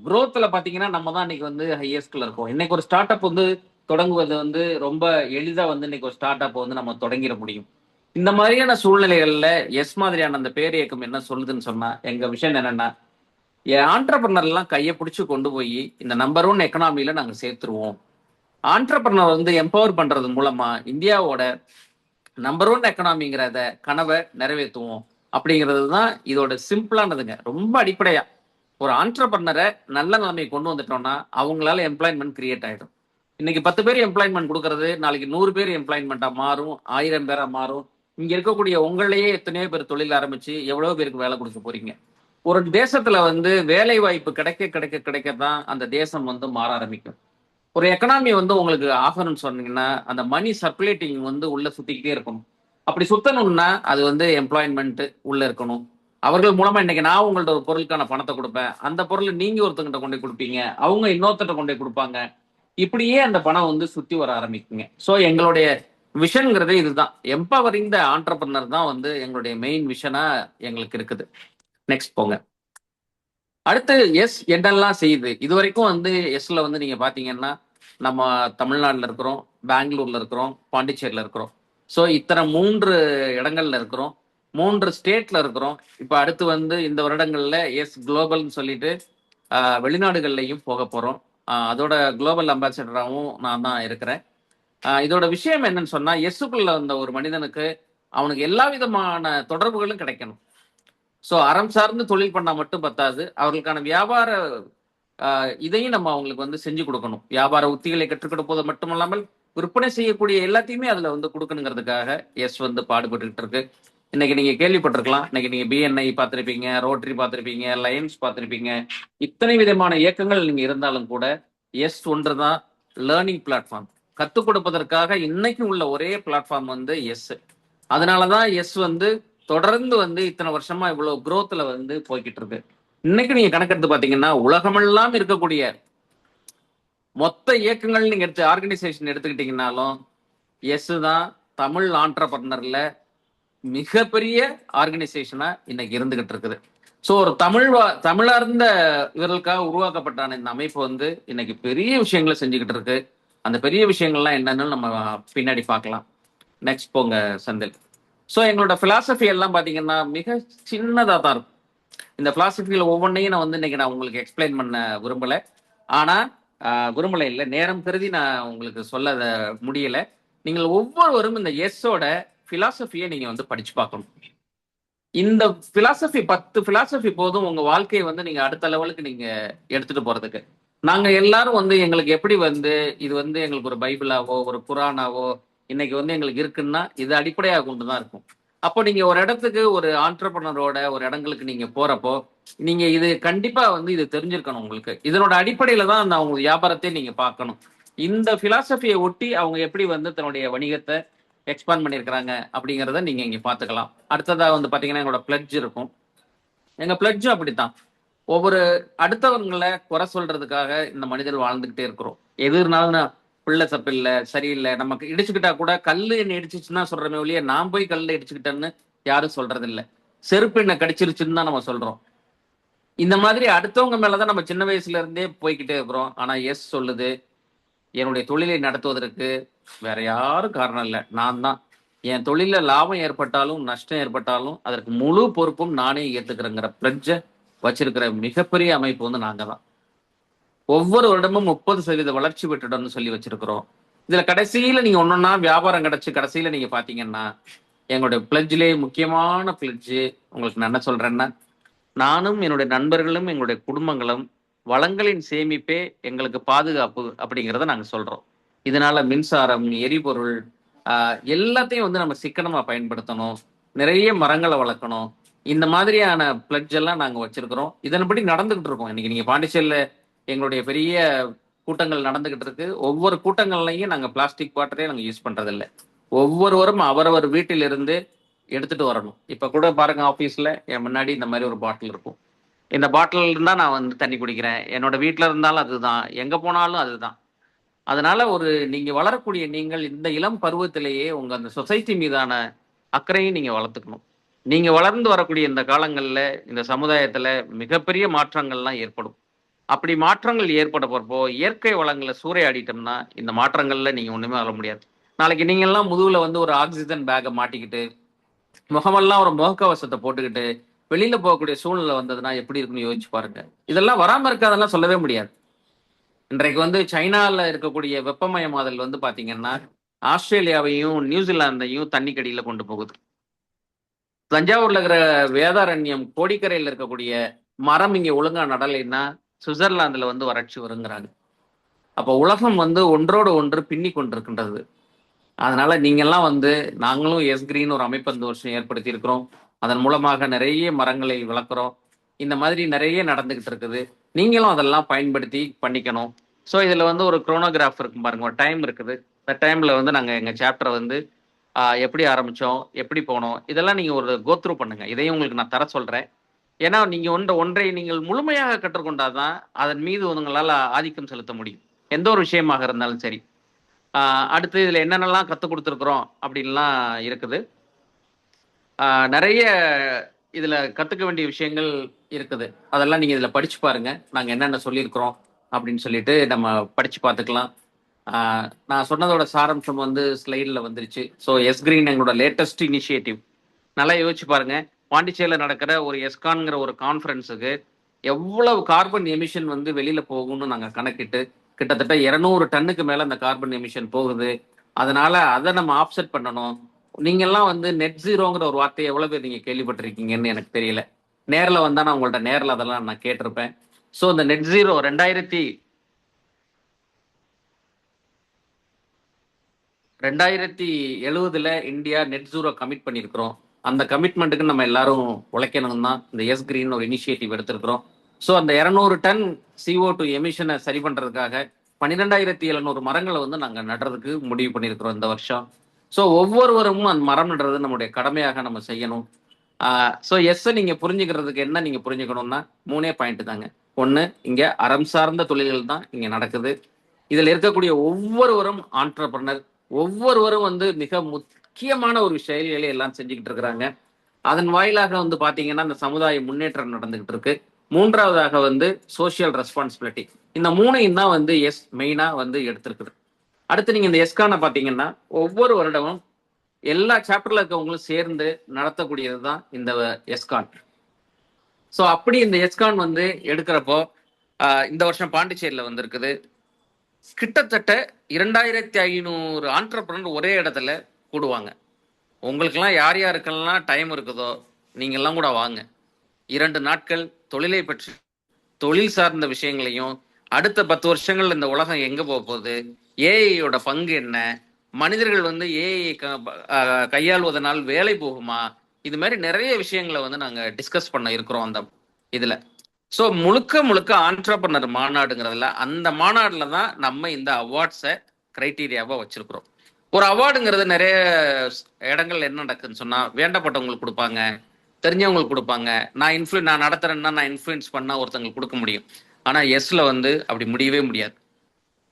குரோத்ல பாத்தீங்கன்னா நம்ம தான் இன்னைக்கு வந்து ஹையஸ்ட்ல இருக்கோம். இன்னைக்கு ஒரு ஸ்டார்ட் அப் வந்து தொடங்குவது வந்து ரொம்ப எளிதா வந்து இன்னைக்கு ஒரு ஸ்டார்ட் அப் வந்து நம்ம தொடங்கிட முடியும். இந்த மாதிரியான சூழ்நிலைகள்ல எஸ் மாதிரியான அந்த பேர் இயக்கம் என்ன சொல்லுதுன்னு சொன்னா, எங்க விஷயம் என்னன்னா, ஆண்டர்பிரினர் எல்லாம் கையை பிடிச்சு கொண்டு போய் இந்த நம்பர் 1 எக்கனாமில நாங்க சேர்த்துருவோம். ஆண்டர்பிரினர் வந்து எம்பவர் பண்றது மூலமா இந்தியாவோட நம்பர் 1 எக்கனாமிங்கிறத கனவை நிறைவேற்றுவோம் அப்படிங்கிறது தான் இதோட சிம்பிளானதுங்க. ரொம்ப அடிப்படையா ஒரு ஆண்டர்பிரினரை நல்ல நிலைமை கொண்டு வந்துட்டோம்னா அவங்களால எம்ப்ளாய்மெண்ட் கிரியேட் ஆயிடும். இன்னைக்கு 10 பேர் எம்ப்ளாய்மெண்ட் கொடுக்கறது நாளைக்கு 100 பேர் எம்ப்ளாய்மெண்டா மாறும், 1000 பேரா மாறும். இங்க இருக்கக்கூடிய உங்களையே எத்தனையோ பேர் தொழில் ஆரம்பிச்சு எவ்வளவு பேருக்கு வேலை கொடுக்க போறீங்க. ஒரு தேசத்துல வந்து வேலை வாய்ப்பு கிடைக்க கிடைக்க கிடைக்கத்தான் அந்த தேசம் வந்து மாற ஆரம்பிக்கும். ஒரு எக்கனாமி வந்து உங்களுக்கு ஆகணும்னு சொன்னீங்கன்னா அந்த மணி சர்க்குலேட்டிங் வந்து உள்ள சுத்திக்கிட்டே இருக்கணும். அப்படி சுத்தணும்னா அது வந்து எம்ப்ளாய்மெண்ட் உள்ள இருக்கணும். அவர்கள் மூலமா இன்னைக்கு நான் உங்கள்ட்ட ஒரு பொருளுக்கான பணத்தை கொடுப்பேன், அந்த பொருளை நீங்க ஒருத்தங்கிட்ட கொண்டு கொடுப்பீங்க, அவங்க இன்னொருத்தட்ட கொண்டு கொடுப்பாங்க. இப்படியே அந்த பணம் வந்து சுத்தி வர ஆரம்பிக்குங்க. ஸோ எங்களுடைய விஷன்ங்கிறதே இதுதான். எம்பவரிங் த ஆண்டர்பிரினர் தான் வந்து எங்களுடைய மெயின் விஷனா எங்களுக்கு இருக்குது. நெக்ஸ்ட் போங்க. அடுத்து எஸ் என்னெல்லாம் செய்யுது இது வரைக்கும் வந்து எஸ்ல வந்து நீங்க பாத்தீங்கன்னா நம்ம தமிழ்நாட்டில் இருக்கிறோம், பெங்களூர்ல இருக்கிறோம், பாண்டிச்சேரியில இருக்கிறோம். ஸோ இத்தனை 3 இடங்கள்ல இருக்கிறோம், 3 ஸ்டேட்ல இருக்கிறோம். இப்போ அடுத்து வந்து இந்த வருடங்கள்ல எஸ் குளோபல்னு சொல்லிட்டு வெளிநாடுகள்லையும் போக போறோம். அதோட குளோபல் அம்பாசிடராகவும் நான் தான் இருக்கிறேன். இதோட விஷயம் என்னன்னு சொன்னா, எஸ்ஸுக்குள்ள வந்த ஒரு மனிதனுக்கு அவனுக்கு எல்லா விதமான தொடர்புகளும் கிடைக்கணும். ஸோ அறம் சார்ந்து தொழில் பண்ணா மட்டும் பத்தாது, அவர்களுக்கான வியாபார இதையும் நம்ம அவங்களுக்கு வந்து செஞ்சு கொடுக்கணும். வியாபார உத்திகளை கற்றுக் கொடுப்பது மட்டுமல்லாமல் விற்பனை செய்யக்கூடிய எல்லாத்தையுமே அதுல வந்து கொடுக்கணுங்கிறதுக்காக எஸ் வந்து பாடுபட்டுக்கிட்டு இருக்கு. இன்னைக்கு நீங்க கேள்விப்பட்டிருக்கலாம், இன்னைக்கு நீங்க பிஎன்ஐ பார்த்திருப்பீங்க, ரோட்டரி பார்த்திருப்பீங்க, லயன்ஸ் பார்த்திருப்பீங்க. இத்தனை விதமான இயக்கங்கள் நீங்க இருந்தாலும் கூட எஸ் ஒன்றுதான் லேர்னிங் பிளாட்ஃபார்ம். கத்துக் கொடுப்பதற்காக இன்னைக்கு உள்ள ஒரே பிளாட்ஃபார்ம் வந்து எஸ். அதனாலதான் எஸ் வந்து தொடர்ந்து வந்து இத்தனை வருஷமா இவ்வளவு குரோத்ல வந்து போய்கிட்டு இருக்கு. இன்னைக்கு நீங்க கணக்கெடுத்து பாத்தீங்கன்னா உலகமெல்லாம் இருக்கக்கூடிய மொத்த இயக்கங்கள் நீங்க எடுத்து ஆர்கனைசேஷன் எடுத்துக்கிட்டீங்கன்னாலும் எஸ் தான் தமிழ் ஆண்டர்பிரினர்ல மிகப்பெரிய ஆர்கனைசேஷனா இன்னைக்கு இருந்துகிட்டு இருக்குது. ஸோ ஒரு தமிழார்ந்த இவர்களுக்காக உருவாக்கப்பட்டான இந்த அமைப்பு வந்து இன்னைக்கு பெரிய விஷயங்களை செஞ்சுக்கிட்டு இருக்கு. அந்த பெரிய விஷயங்கள்லாம் என்னன்னு நம்ம பின்னாடி பார்க்கலாம். நெக்ஸ்ட் போங்க செந்தில். ஸோ எங்களோட பிலாசபி எல்லாம் பார்த்தீங்கன்னா மிக சின்னதாக தான் இருக்கும். இந்த பிலாசபியில் ஒவ்வொன்றையும் நான் வந்து இன்னைக்கு நான் உங்களுக்கு எக்ஸ்பிளைன் பண்ண விரும்பலை. ஆனால் விரும்பலை இல்லை, நேரம் கருதி நான் உங்களுக்கு சொல்ல முடியலை. நீங்கள் ஒவ்வொருவரும் இந்த எஸ்ஸோட பிலாசபியை நீங்க வந்து படிச்சு பார்க்கணும். இந்த பிலாசபி 10 பிலாசபி போதும் உங்க வாழ்க்கையை வந்து நீங்க அடுத்த லெவலுக்கு நீங்க எடுத்துட்டு போறதுக்கு. நாங்க எல்லாரும் வந்து எங்களுக்கு எப்படி வந்து இது வந்து எங்களுக்கு ஒரு பைபிளாவோ ஒரு குரானாவோ இன்னைக்கு வந்து எங்களுக்கு இருக்குன்னா இது அடிப்படையாக கொண்டுதான் இருக்கும். அப்போ நீங்க ஒரு இடத்துக்கு ஒரு ஆண்டர்பிரனரோட ஒரு இடங்களுக்கு நீங்க போறப்போ நீங்க இது கண்டிப்பா வந்து இது தெரிஞ்சிருக்கணும். உங்களுக்கு இதனோட அடிப்படையில தான் அந்த அவங்க வியாபாரத்தை நீங்க பார்க்கணும். இந்த பிலாசபியை ஒட்டி அவங்க எப்படி வந்து தன்னுடைய வணிகத்தை எக்ஸ்பாண்ட் பண்ணியிருக்கிறாங்க அப்படிங்கிறத நீங்க இங்க பாத்துக்கலாம். அடுத்ததா வந்து பாத்தீங்கன்னா எங்களோட பிளட்ஜ் இருக்கும். எங்க பிளட்ஜ் அப்படித்தான். ஒவ்வொரு அடுத்தவங்களை குறை சொல்றதுக்காக இந்த மனிதர் வாழ்ந்துகிட்டே இருக்கிறோம். எது இருந்தாலும் பிள்ளை தப்பு இல்லை, சரியில்லை, நமக்கு இடிச்சுக்கிட்டா கூட கல்லு என்ன இடிச்சிச்சுன்னா சொல்றமே ஒழிய நான் போய் கல்ல இடிச்சுக்கிட்டேன்னு யாரும் சொல்றது இல்லை. செருப்பு என்ன கடிச்சிருச்சுன்னு தான் நம்ம சொல்றோம். இந்த மாதிரி அடுத்தவங்க மேலதான் நம்ம சின்ன வயசுல இருந்தே போய்கிட்டே இருக்கிறோம். ஆனா எஸ் சொல்லுது, என்னுடைய தொழிலை நடத்துவதற்கு வேற யாரும் காரணம் இல்லை, நான் தான். என் தொழில லாபம் ஏற்பட்டாலும் நஷ்டம் ஏற்பட்டாலும் அதற்கு முழு பொறுப்பும் நானே ஏத்துக்கிறேங்கிற பிளட்ஜை வச்சிருக்கிற மிகப்பெரிய அமைப்பு வந்து நாங்க தான். ஒவ்வொரு வருடமும் 30% வளர்ச்சி பெற்றுடணும்னு சொல்லி வச்சிருக்கிறோம். இதுல கடைசியில நீங்க ஒன்னொன்னா வியாபாரம் கிடைச்சு கடைசியில நீங்க பாத்தீங்கன்னா எங்களுடைய பிளட்ஜ்லேயே முக்கியமான பிளட்ஜு உங்களுக்கு நான் என்ன சொல்றேன்னா, நானும் என்னுடைய நண்பர்களும் எங்களுடைய குடும்பங்களும் வளங்களின் சேமிப்பே எங்களுக்கு பாதுகாப்பு அப்படிங்கிறத நாங்க சொல்றோம். இதனால மின்சாரம், எரிபொருள் எல்லாத்தையும் வந்து நம்ம சிக்கனமா பயன்படுத்தணும், நிறைய மரங்களை வளர்க்கணும். இந்த மாதிரியான பிளட்ஜ் எல்லாம் நாங்க வச்சிருக்கிறோம். இதன்படி நடந்துகிட்டு இருக்கோம். இன்னைக்கு நீங்க பாண்டிச்சேரியில எங்களுடைய பெரிய கூட்டங்கள் நடந்துகிட்டு இருக்கு. ஒவ்வொரு கூட்டங்கள்லையும் நாங்க பிளாஸ்டிக் பாட்டிலே நாங்க யூஸ் பண்றது இல்லை. ஒவ்வொருவரும் அவரவர் வீட்டிலிருந்து எடுத்துட்டு வரணும். இப்ப கூட பாருங்க, ஆபீஸ்ல என் முன்னாடி இந்த மாதிரி ஒரு பாட்டில் இருக்கும். இந்த பாட்டில் இருந்தா நான் வந்து தண்ணி குடிக்கிறேன். என்னோட வீட்டுல இருந்தாலும் அதுதான், எங்க போனாலும் அதுதான். அதனால நீங்க வளரக்கூடிய நீங்கள் இந்த இளம் பருவத்திலேயே உங்க அந்த சொசைட்டி மீதான அக்கறையும் நீங்க வளர்த்துக்கணும். நீங்க வளர்ந்து வரக்கூடிய இந்த காலங்கள்ல இந்த சமுதாயத்துல மிகப்பெரிய மாற்றங்கள்லாம் ஏற்படும். அப்படி மாற்றங்கள் ஏற்பட போறப்போ இயற்கை வளங்களை சூறையாடிட்டோம்னா இந்த மாற்றங்கள்ல நீங்க ஒண்ணுமே வர முடியாது. நாளைக்கு நீங்க எல்லாம் முதுகுல வந்து ஒரு ஆக்சிஜன் பேக்கை மாட்டிக்கிட்டு முகமெல்லாம் ஒரு முகக்கவசத்தை போட்டுக்கிட்டு வெளியில போகக்கூடிய சூழ்நிலை வந்ததுன்னா எப்படி இருக்குன்னு யோசிச்சு பாருங்க. இதெல்லாம் வராம இருக்காதெல்லாம் சொல்லவே முடியாது. இன்றைக்கு வந்து சைனால இருக்கக்கூடிய வெப்பமயமாதல் வந்து பாத்தீங்கன்னா ஆஸ்திரேலியாவையும் நியூசிலாந்தையும் தண்ணி கடியில கொண்டு போகுது. தஞ்சாவூர்ல இருக்கிற வேதாரண்யம் கோடிக்கரையில் இருக்கக்கூடிய மரம் இங்க ஒழுங்கா நடலைன்னா சுவிட்சர்லாந்துல வந்து வறட்சி வருங்கிறாங்க. அப்போ உலகம் வந்து ஒன்றோடு ஒன்று பின்னி கொண்டிருக்கின்றது. அதனால நீங்கெல்லாம் வந்து நாங்களும் எஸ் கிரீன் ஒரு அமைப்பு இந்த வருஷம் ஏற்படுத்தி இருக்கிறோம். அதன் மூலமாக நிறைய மரங்களை வளர்க்குறோம். இந்த மாதிரி நிறைய நடந்துகிட்டு இருக்குது. நீங்களும் அதெல்லாம் பயன்படுத்தி பண்ணிக்கணும். ஸோ இதுல வந்து ஒரு குரோனோகிராஃப் இருக்கும் பாருங்க, ஒரு டைம் இருக்குது. இந்த டைம்ல வந்து நாங்க எங்க சாப்டரை வந்து எப்படி ஆரம்பிச்சோம், எப்படி போனோம், இதெல்லாம் நீங்க ஒரு கோத்ரூ பண்ணுங்க. இதையும் உங்களுக்கு நான் தர சொல்றேன். ஏன்னா நீங்க ஒன்றை நீங்கள் முழுமையாக கற்றுக்கொண்டாதான் அதன் மீது உங்களால் ஆதிக்கம் செலுத்த முடியும், எந்த ஒரு விஷயமாக இருந்தாலும் சரி. அடுத்து இதுல என்னென்னலாம் கற்றுக் கொடுத்துருக்குறோம் அப்படின்லாம் இருக்குது. நிறைய இதுல கத்துக்க வேண்டிய விஷயங்கள் இருக்குது. அதெல்லாம் நீங்க இதுல படிச்சு பாருங்க, நாங்க என்னென்ன சொல்லியிருக்கிறோம் அப்படின்னு சொல்லிட்டு நம்ம படிச்சு பார்த்துக்கலாம். நான் சொன்னதோட சாராம்சம் வந்து ஸ்லைடில் வந்துருச்சு. ஸோ எஸ் கிரீன் எங்களோட லேட்டஸ்ட் இனிஷியேட்டிவ். நல்லா யோசிச்சு பாருங்க, பாண்டிச்சேரியில் நடக்கிற ஒரு எஸ்கான்ங்கிற ஒரு கான்ஃபரன்ஸுக்கு எவ்வளவு கார்பன் எமிஷன் வந்து வெளியில போகும்னு நாங்கள் கணக்கிட்டு கிட்டத்தட்ட 200 டன்னுக்கு மேல அந்த கார்பன் எமிஷன் போகுது. அதனால அதை நம்ம ஆப்செட் பண்ணணும். நீங்கெல்லாம் வந்து நெட் ஜீரோங்கிற ஒரு வார்த்தையை எவ்வளவு பேர் நீங்க கேள்விப்பட்டிருக்கீங்கன்னு எனக்கு தெரியல. நேரில் வந்தா நான் உங்கள்ட்ட நேரில் அதெல்லாம் நான் கேட்டிருப்பேன். ஸோ இந்த net zero 2070 India net zero commit பண்ணியிருக்கிறோம். அந்த கமிட்மெண்ட்டுக்கு நம்ம எல்லாரும் உழைக்கணும் தான் இந்த எஸ் கிரீன் ஒரு இனிஷியேட்டிவ் எடுத்திருக்கிறோம். ஸோ அந்த 200 டன் CO2 எமிஷனை சரி பண்றதுக்காக 12,700 மரங்களை வந்து நாங்கள் நடுறதுக்கு முடிவு பண்ணியிருக்கிறோம் இந்த வருஷம். ஸோ ஒவ்வொருவரும் அந்த மரம் நடுறது நம்முடைய கடமையாக நம்ம செய்யணும். ஸோ எஸ்ஸை நீங்க புரிஞ்சுக்கிறதுக்கு என்ன நீங்க புரிஞ்சுக்கணும்னா 3 பாயிண்ட் தாங்க. ஒன்று, இங்க அறம் சார்ந்த தொழில்கள் தான் இங்க நடக்குது. இதுல இருக்கக்கூடிய ஒவ்வொருவரும் ஆண்டர்பிரனர், ஒவ்வொருவரும் வந்து மிக முக்கியமான ஒரு செயல்களை எல்லாம் செஞ்சுக்கிட்டு இருக்கிறாங்க. அதன் வாயிலாக வந்து பாத்தீங்கன்னா இந்த சமுதாய முன்னேற்றம் நடந்துகிட்டு இருக்கு. மூன்றாவதாக வந்து சோசியல் ரெஸ்பான்சிபிலிட்டி. இந்த மூணையும் தான் வந்து எஸ் மெயினா வந்து எடுத்திருக்குது. அடுத்து நீங்க இந்த எஸ்கான பாத்தீங்கன்னா ஒவ்வொரு வருடமும் எல்லா சாப்டர்ல இருக்கவங்களும் சேர்ந்து நடத்தக்கூடியது தான் இந்த எஸ்கான். ஸோ அப்படி இந்த எஸ்கான் வந்து எடுக்கிறப்போ இந்த வருஷம் பாண்டிச்சேரியில் வந்திருக்குது. கிட்டத்தட்ட 2500 ஆண்டர்பிரனர் ஒரே இடத்துல கூடுவாங்க. உங்களுக்கெல்லாம் யார் யாருக்கெல்லாம் டைம் இருக்குதோ நீங்கெல்லாம் கூட வாங்க. 2 நாட்கள் தொழிலை பற்றி, தொழில் சார்ந்த விஷயங்களையும், அடுத்த 10 வருஷங்கள்ல இந்த உலகம் எங்க போக போகுது, ஏஐயோட பங்கு என்ன, மனிதர்கள் வந்து ஏஐ கையாள்வதனால் வேலை போகுமா, இது மாதிரி நிறைய விஷயங்களை வந்து நாங்க டிஸ்கஸ் பண்ண இருக்கிறோம் அந்த இதுல. ஸோ முழுக்க ஆண்டர்பிரனர் மாநாடுங்கிறதுல அந்த மாநாடுல தான் நம்ம இந்த அவார்ட்ஸை கிரைட்டீரியாவா வச்சிருக்கிறோம். ஒரு அவார்டுங்கிறது நிறைய இடங்கள்ல என்ன நடக்குதுன்னு சொன்னா வேண்டப்பட்டவங்களுக்கு கொடுப்பாங்க, தெரிஞ்சவங்களுக்கு கொடுப்பாங்க. நான் நடத்துறேன்னா நான் இன்ஃப்ளூயன்ஸ் பண்ணா ஒருத்தங்களுக்கு கொடுக்க முடியும். ஆனா எஸ்ல வந்து அப்படி முடியவே முடியாது.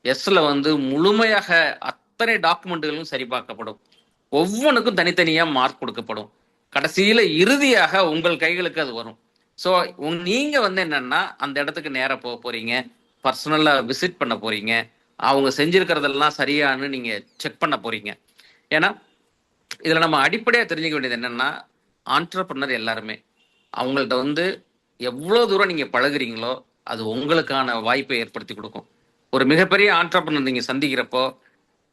எஸ்ல வந்து முழுமையாக அத்தனை டாக்குமெண்ட்டுகளும் சரிபார்க்கப்படும். ஒவ்வொன்றுக்கும் தனித்தனியா மார்க் கொடுக்கப்படும். கடைசியில இறுதியாக உங்கள் கைகளுக்கு அது வரும். ஸோ நீங்க வந்து என்னன்னா அந்த இடத்துக்கு நேரா போக போறீங்க, பர்சனலா விசிட் பண்ண போறீங்க, அவங்க செஞ்சிருக்கிறதெல்லாம் சரியானு நீங்க செக் பண்ண போறீங்க. ஏன்னா இதுல நம்ம அடிப்படையா தெரிஞ்சுக்க வேண்டியது என்னன்னா ஆண்டர்பிரனர் எல்லாருமே அவங்கள்ட்ட வந்து எவ்வளவு தூரம் நீங்க பழகுறீங்களோ அது உங்களுக்கான வாய்ப்பை ஏற்படுத்தி கொடுக்கும். ஒரு மிகப்பெரிய ஆண்டர்பிரனர் நீங்க சந்திக்கிறப்போ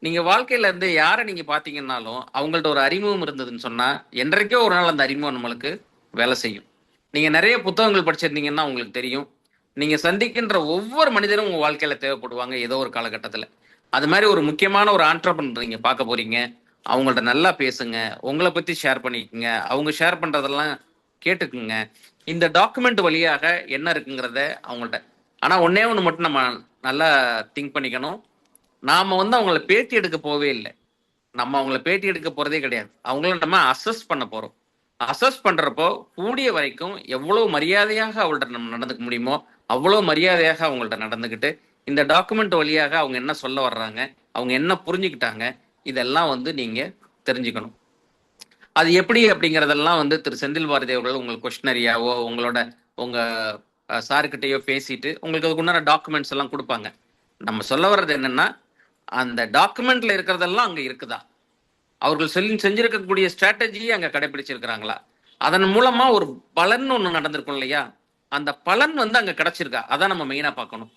நீங்க வாழ்க்கையில இருந்து யாரை நீங்க பாத்தீங்கன்னாலும் அவங்கள்ட்ட ஒரு அறிமுகம் இருந்ததுன்னு சொன்னா என்றைக்கோ ஒரு நாள் அந்த அறிமுகம் நம்மளுக்கு வேலை செய்யும். நீங்க நிறைய புத்தகங்கள் படிச்சிருந்தீங்கன்னா உங்களுக்கு தெரியும், நீங்க சந்திக்கின்ற ஒவ்வொரு மனிதரும் உங்க வாழ்க்கையில தேவைப்படுவாங்க ஏதோ ஒரு காலகட்டத்துல. அது மாதிரி ஒரு முக்கியமான ஒரு ஆண்டர்பிரனர் நீங்க பார்க்க போறீங்க, அவங்கள்ட்ட நல்லா பேசுங்க, உங்களை பத்தி ஷேர் பண்ணிக்கோங்க, அவங்க ஷேர் பண்றதெல்லாம் கேட்டுக்குங்க. இந்த டாக்குமெண்ட் வழியாக என்ன இருக்குங்கிறத அவங்கள்ட்ட. ஆனா ஒன்னே ஒன்று மட்டும் நம்ம நல்லா திங்க் பண்ணிக்கணும், நாம வந்து அவங்கள பேட்டி எடுக்க போவே இல்லை, நம்ம அவங்கள பேட்டி எடுக்க போறதே கிடையாது. அவங்கள நம்ம அசஸ் பண்ண போறோம். அசஸ் பண்றப்போ கூடிய வரைக்கும் எவ்வளவு மரியாதையாக அவங்கள்ட்ட நம்ம நடந்துக்க முடியுமோ அவ்வளவு மரியாதையாக அவங்கள்ட்ட நடந்துக்கிட்டு இந்த டாக்குமெண்ட் வழியாக அவங்க என்ன சொல்ல வர்றாங்க, அவங்க என்ன புரிஞ்சுக்கிட்டாங்க, இதெல்லாம் வந்து நீங்க தெரிஞ்சுக்கணும். அது எப்படி அப்படிங்கறதெல்லாம் வந்து திரு செந்தில் பாரதி அவர்கள் உங்களுக்கு கொஸ்டினரியாவோ உங்க சார்கிட்டயோ பேசிட்டு உங்களுக்கு அதுக்கு உண்டான டாக்குமெண்ட்ஸ் எல்லாம் கொடுப்பாங்க. நம்ம சொல்ல வர்றது என்னன்னா அந்த டாக்குமெண்ட்ல இருக்கிறதெல்லாம் அங்க இருக்குதா, அவர்கள் செஞ்சிருக்கக்கூடிய ஸ்ட்ராட்டஜியை அங்க கடைபிடிச்சிருக்கிறாங்களா, அதன் மூலமா ஒரு பலன் ஒண்ணு நடந்திருக்கும் இல்லையா, அந்த பலன் வந்து அங்க கிடைச்சிருக்கா, அதான் நம்ம மெயினா பார்க்கணும்.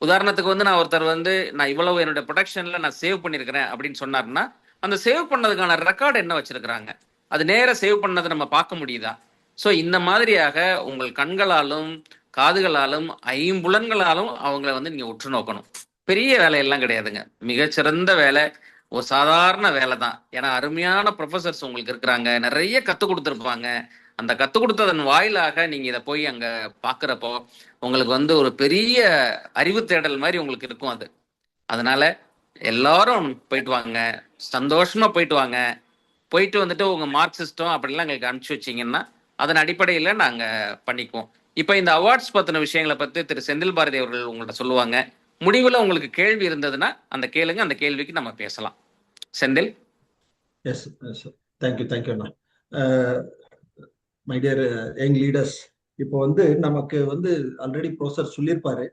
உதாரணத்துக்கு வந்து நான் ஒருத்தர் வந்து நான் இவ்வளவு என்னோட ப்ரொடக்ஷன்ல நான் சேவ் பண்ணிருக்கிறேன் அப்படின்னு சொன்னாருன்னா அந்த சேவ் பண்ணதுக்கான ரெக்கார்டு என்ன வச்சிருக்கிறாங்க, அது நேர சேவ் பண்ணதை நம்ம பார்க்க முடியுதா. ஸோ இந்த மாதிரியாக உங்கள் கண்களாலும் காதுகளாலும் ஐம்புலன்களாலும் அவங்கள வந்து நீங்க உற்று நோக்கணும். பெரிய வேலையெல்லாம் கிடையாதுங்க, மிகச்சிறந்த வேலை, ஒரு சாதாரண வேலை தான். ஏன்னா அருமையான ப்ரொஃபசர்ஸ் உங்களுக்கு இருக்கிறாங்க, நிறைய கற்றுக் கொடுத்துருப்பாங்க. அந்த கற்றுக் கொடுத்ததன் வாயிலாக நீங்க இதை போய் அங்க பாக்குறப்போ உங்களுக்கு வந்து ஒரு பெரிய அறிவு தேடல் மாதிரி உங்களுக்கு இருக்கும் அது. அதனால எல்லாரும் போயிட்டு வாங்க, சந்தோஷமா போயிட்டு வாங்க. போயிட்டு வந்துட்டு உங்க மார்க் சிஸ்டம் அப்படிலாம் எங்களுக்கு அனுப்பிச்சு வச்சிங்கன்னா அதன் அடிப்படையில நாங்க பண்ணிக்குவோம். இப்ப இந்த அவார்ட்ஸ் பத்தின விஷயங்களை பத்தி திரு செந்தில் பாரதி அவர்கள் உங்கள்ட்ட சொல்லுவாங்க. முடிவுல உங்களுக்கு கேள்வி இருந்ததுன்னா அந்த கேளுங்க, அந்த கேள்விக்கு நம்ம பேசலாம். Senthil. Yes thank you Anna. My dear young leaders, இப்போ வந்து நமக்கு வந்து ஆல்ரெடி ப்ரொஃபசர் சொல்லியிருப்பாரு,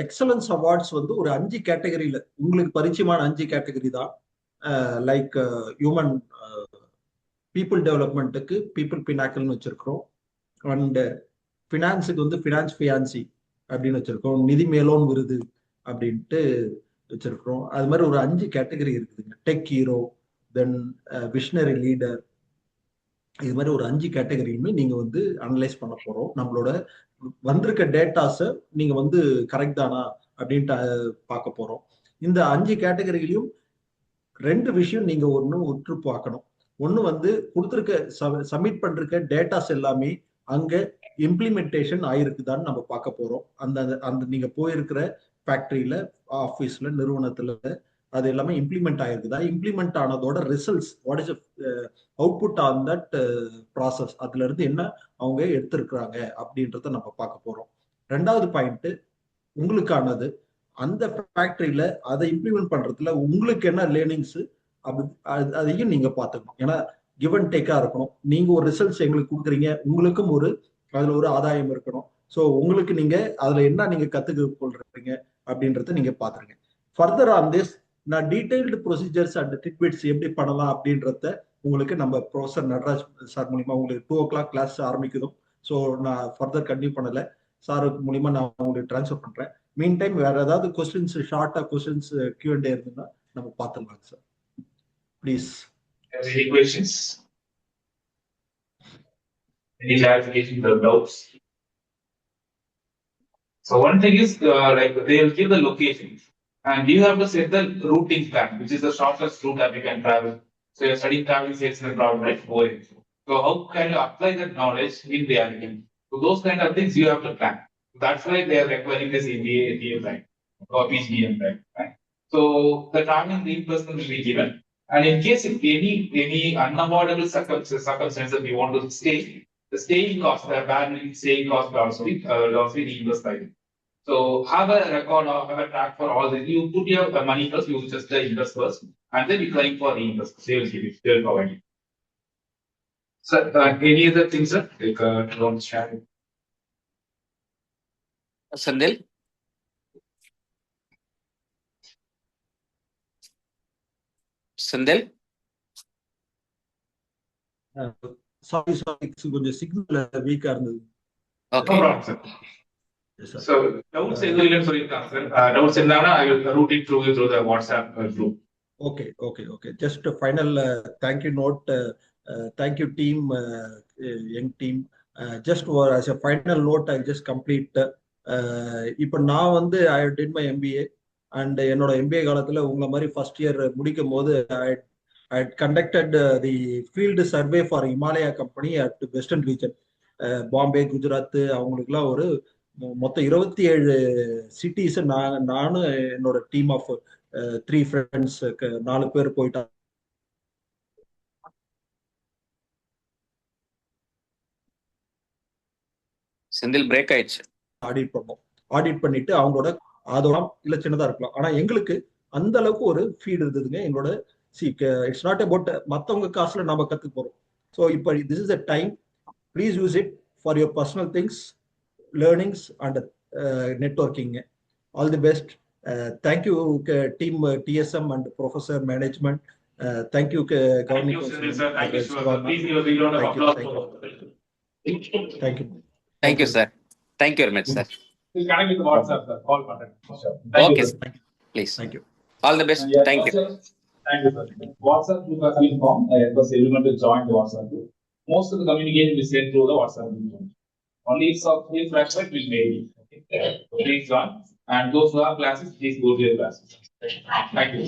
எக்ஸலன்ஸ் அவார்ட்ஸ் வந்து ஒரு 5 கேட்டகரியில உங்களுக்கு பரிச்சயமான 5 கேட்டகரி தான். லைக் ஹியூமன் பீப்புள் டெவலப்மெண்ட்டுக்கு பீப்புள் பினாக்கல்னு வச்சிருக்கிறோம். அண்ட் ஃபினான்ஸுக்கு வந்து ஃபினான்ஸ் ஃபியான்சி அப்படின்னு வச்சிருக்கோம். நிதி மேலோன் விருது அப்படின்ட்டு வச்சிருக்கிறோம். அது மாதிரி ஒரு 5 கேட்டகரி இருக்குதுங்க. டெக் ஹீரோ, தென் விஷனரி லீடர், இது மாதிரி ஒரு 5 கேட்டகரியுமே நீங்க வந்து அனலைஸ் பண்ண போறோம். நம்மளோட வந்திருக்க டேட்டாஸை நீங்க வந்து கரெக்ட் தானா அப்படின்ட்டு பார்க்க போறோம். இந்த 5 கேட்டகரியிலையும் 2 விஷயம் நீங்க ஒண்ணு உற்று பார்க்கணும். ஒண்ணு வந்து கொடுத்துருக்க சப்மிட் பண்ற டேட்டாஸ் எல்லாமே அங்க இம்ப்ளிமெண்டேஷன் ஆயிருக்குதான்னு நம்ம பார்க்க போறோம். அந்த நீங்க போயிருக்கிற ஃபேக்டரியில, ஆஃபீஸ்ல, நிறுவனத்துல அது எல்லாமே இம்ப்ளிமெண்ட் ஆயிருக்குதா, இம்ப்ளிமெண்ட் ஆனதோட results, what is output on that process, அதுல இருந்து என்ன அவங்க எடுத்திருக்கிறாங்க அப்படின்றத நம்ம பார்க்க போறோம். 2வது பாயிண்ட் உங்களுக்கானது, அந்த ஃபேக்டரியில அதை இம்ப்ளிமெண்ட் பண்றதுல உங்களுக்கு என்ன லேர்னிங்ஸ், அதையும் நீங்க பாத்துக்கணும். ஏன்னா கிவ் அண்ட் டேக்கா இருக்கணும். நீங்க ஒரு ரிசல்ட்ஸ் எங்களுக்கு கொடுக்குறீங்க, உங்களுக்கும் அதுல ஒரு ஆதாயம் இருக்கணும். ஸோ உங்களுக்கு நீங்க அதுல என்ன நீங்க கத்துக்க கொள்றீங்க அப்படின்றத நீங்க பாத்துருங்க. ஃபர்தர் ஆன் திஸ் நான் டீடைல்டு ப்ரொசீஜர்ஸ் அண்ட் ட்ரிட்மெண்ட்ஸ் எப்படி பண்ணலாம் அப்படின்றத உங்களுக்கு நம்ம ப்ரொஃபசர் நடராஜ் சார் மூலியமா உங்களுக்கு 2 o'clock கிளாஸ் ஆரம்பிக்குதும். ஸோ நான் ஃபர்தர் கண்டினியூ பண்ணல, சார் மூலியமா நான் உங்களுக்கு ட்ரான்ஸ்ஃபர் பண்றேன். மீன் டைம் வேற ஏதாவது கொஸ்டின்ஸ், ஷார்ட்டா கொஸ்டின்ஸ் Q&A இருந்ததுன்னா நம்ம பார்த்துடலாம் sir. Please. Any questions? Any clarification or doubts? So one thing is like they will give the location and you have to set the routing plan, which is the shortest route that you can travel. So you're studying travel sales and problem, right? Going. So how can you apply that knowledge in reality? So those kind of things you have to plan. That's why they are requiring this MBA, MBA plan or PGM plan, right? So the traveling reimbursement will be given. And in case if any unavoidable circumstances we want to stay, the staying cost, the abandoned staying cost will also be reimbursed by you. So have a record or have a track for all this. You put your money first, you just invest first, and then you claim for reimbursement. They will give it, they will provide you. Sir, any other things, sir? Like don't share. Senthil, Senthil, sorry கொஞ்சம் signal வீக்கா இருந்தது. No okay. problem, sir. Yes, sir. So doubts எதுவும் இல்லைன்னு சொல்லியிருக்காங்க sir. Doubts இருந்தாங்கன்னா I will route it through the WhatsApp group. Okay. Just a final thank you note. Thank you team, young team. Just as a final note, I'll just complete. இப்போ நான் வந்து I did my MBA and என்னோட MBA காலத்துல உங்களை மாதிரி first year முடிக்கும் போது I had conducted the field survey for Himalaya company at Western region. Bombay, Gujarat அவங்களுக்குலாம் ஒரு மொத்தம் 27 சிட்டிஸ் நானும் என்னோட டீம் ஆஃப் 3 ஃப்ரெண்ட்ஸ் 4 பேர் போயிட்டாங்க. செந்தில் பிரேக் ஆயிடுச்சு. ஆடிட் பண்ணிட்டு அவங்களோட அதோட இல்ல சின்னதா இருக்கலாம், ஆனா எங்களுக்கு அந்த அளவுக்கு ஒரு ஃபீட் இருந்ததுங்க. எங்களோட இட்ஸ் நாட் அபவுட் மத்தவங்க காசுல நாம கத்துக்க போறோம். ஸோ இப்போ this is a time, please use it for your personal things, learnings and networking. All the best. Thank you team TSM and professor management. Thank you Thank you, sir. Thank you, sir. Please give a big round of applause. Thank you. Thank you, sir. Thank you very much, sir. Please connect with the WhatsApp, sir. Call contact. Okay, you, sir. Please. Thank you. All the best. Thank you. Thank you, sir. WhatsApp group has been formed. I request everyone to join the WhatsApp group. Most of the communication is sent through the WhatsApp group. Only if respect will mail you. Okay. So please join. And those who have classes, please go to your classes. Thank you.